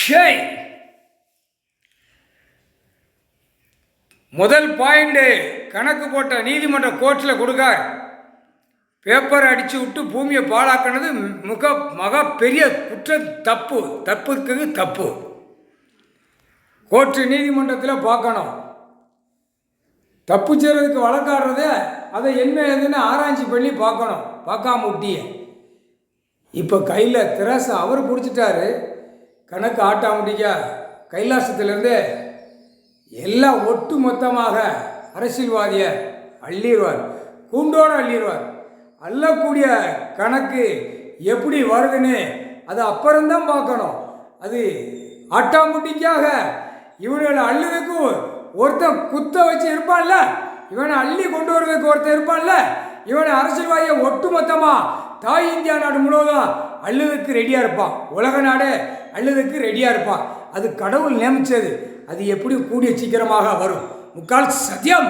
ஷேய் முதல் பாயிண்ட்டு கணக்கு போட்ட நீதிமன்ற கோர்ட்டில் கொடுக்கார். பேப்பர் அடித்து விட்டு பூமியை பாழாக்கினது மகா பெரிய குற்றம், தப்புக்கு தப்பு. கோர்ட்டு நீதிமன்றத்தில் பார்க்கணும். தப்பு செய்கிறதுக்கு வழக்காடுறத அதை என்ன ஏதுன்னு ஆராய்ச்சி பண்ணி பார்க்கணும். பார்க்காம விட்டிய இப்போ கையில் திராசை அவர் பிடிச்சிட்டாரு. கணக்கு ஆட்டா முடிக்க கைலாசத்திலேருந்து எல்லாம் ஒட்டு மொத்தமாக அரசியல்வாதியை அள்ளிடுவார், கூண்டோடு அள்ளிடுவார். அள்ளக்கூடிய கணக்கு எப்படி வருதுன்னு அது அப்புறம்தான் பார்க்கணும். அது ஆட்டாமுட்டிக்காக இவனை அள்ளுறதுக்கு ஒருத்தன் குத்த வச்சு இருப்பான்ல, இவனை அள்ளி கொண்டு வருவதற்கு ஒருத்தன் இருப்பான்ல, இவனை அரசியல்வாதியை ஒட்டு மொத்தமாக தாய் இந்தியா நாடு முழுவதும் அள்ளுறதுக்கு ரெடியாக இருப்பான். உலக நாடு அள்ளுறதுக்கு ரெடியாக இருப்பான். அது கடவுள் நியமித்தது. அது எப்படி கூடிய சீக்கிரமாக வரும். முக்கால் சத்தியம்.